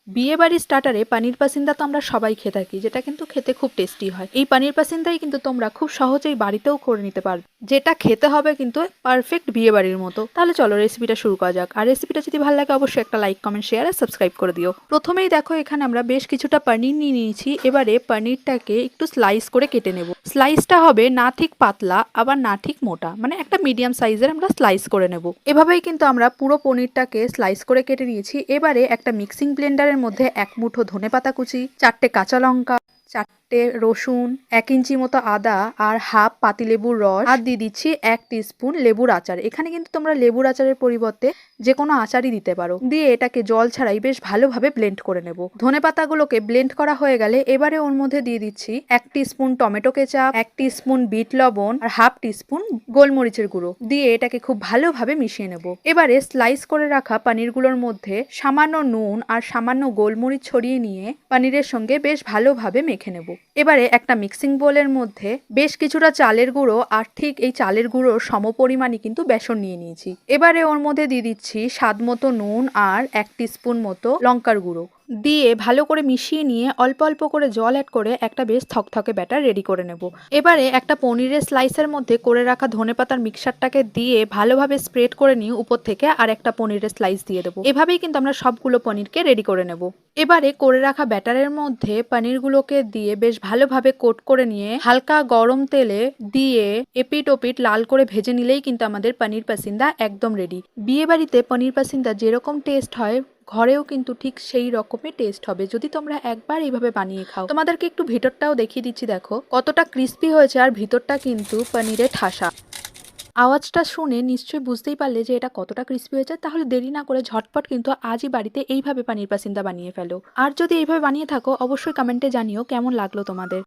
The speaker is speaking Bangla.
বিয়ে বাড়ির স্টার্টারে পানির পাসিন্দা তো আমরা সবাই খেয়ে থাকি, যেটা কিন্তু খেতে খুব টেস্টি হয়। এই পানির পাসিন্দাই কিন্তু তোমরা খুব সহজেই বাড়িতেও করে নিতে পারবে, যেটা খেতে হবে কিন্তু পারফেক্ট বিয়ে বাড়ির মতো। তাহলে চলো রেসিপিটা শুরু করা যাক। আর রেসিপিটা যদি ভালো লাগে অবশ্যই একটা লাইক, কমেন্ট, শেয়ার আর সাবস্ক্রাইব করে দিও। প্রথমেই দেখো এখানে আমরা বেশ কিছুটা পনির নিয়ে নিয়েছি। এবারে পনিরটাকে একটু স্লাইস করে কেটে নেব। স্লাইসটা হবে না ঠিক পাতলা আবার না ঠিক মোটা, মানে একটা মিডিয়াম সাইজের আমরা স্লাইস করে নেব। এভাবেই কিন্তু আমরা পুরো পনিরটাকে স্লাইস করে কেটে নিয়েছি। এবারে একটা মিক্সিং ব্লেন্ডারের মধ্যে এক মুঠো ধনেপাতা কুচি, 4টে কাঁচা লঙ্কা, 4টে রসুন, 1 ইঞ্চি মতো আদা আর হাফ পাতিলেবুর রস আর দিয়ে দিচ্ছি 1 টিস্পুন লেবুর আচার। এখানে কিন্তু তোমরা লেবুর আচারের পরিবর্তে যে কোনো আচারই দিতে পারো। দিয়ে এটাকে জল ছাড়াই বেশ ভালোভাবে ব্লেন্ড করে নেব। ধনেপাতাগুলোকে ব্লেন্ড করা হয়ে গেলে এবারে ওর মধ্যে দিয়ে দিচ্ছি 1 টিস্পুন টমেটো কেচাপ, 1 টিস্পুন বিট লবণ আর হাফ টিস্পুন গোলমরিচের গুঁড়ো দিয়ে এটাকে খুব ভালোভাবে মিশিয়ে নেব। এবারে স্লাইস করে রাখা পনিরগুলোর মধ্যে সামান্য নুন আর সামান্য গোলমরিচ ছড়িয়ে নিয়ে পনিরের সঙ্গে বেশ ভালোভাবে মেখে নেব। এবারে একটা মিক্সিং বোলের মধ্যে বেশ কিছুটা চালের গুঁড়ো আর ঠিক এই চালের গুঁড়োর সমপরিমাণই কিন্তু বেসন নিয়ে নিয়েছি। এবারে ওর মধ্যে দিয়ে দিচ্ছি স্বাদ মতো নুন আর 1 টিস্পুন মতো লঙ্কার গুঁড়ো দিয়ে ভালো করে মিশিয়ে নিয়ে অল্প অল্প করে জল অ্যাড করে একটা বেশ থকথকে ব্যাটার রেডি করে নেব। এবারে একটা পনিরের স্লাইসের মধ্যে করে রাখা ধনেপাতার মিক্সচারটাকে দিয়ে ভালোভাবে স্প্রেড করে নিয়ে উপর থেকে আর একটা পনিরের স্লাইস দিয়ে দেবো। এভাবেই কিন্তু আমরা সবগুলো পনিরকে রেডি করে নেব। এবারে করে রাখা ব্যাটারের মধ্যে পনিরগুলোকে দিয়ে বেশ ভালোভাবে কোট করে নিয়ে হালকা গরম তেলে দিয়ে এপিট ওপিট লাল করে ভেজে নিলেই কিন্তু আমাদের পনির পাসিন্দা একদম রেডি। বিয়ে বাড়িতে পনির পাসিন্দা যেরকম টেস্ট হয় ঘরেও কিন্তু ঠিক সেই রকমের টেস্ট হবে যদি তোমরা একবার এইভাবে বানিয়ে খাও। তোমাদেরকে একটু ভিতরটাও দেখিয়ে দিচ্ছি, দেখো কতটা ক্রিস্পি হয়েছে আর ভিতরটা কিন্তু পনিরে ঠাসা। আওয়াজটা শুনে নিশ্চয়ই বুঝতেই পারলে যে এটা কতটা ক্রিস্পি হয়েছে। তাহলে দেরি না করে ঝটপট কিন্তু আজই বাড়িতে এইভাবে পানির পাসিন্দা বানিয়ে ফেলো। আর যদি এইভাবে বানিয়ে থাকো অবশ্যই কমেন্টে জানিও কেমন লাগলো তোমাদের।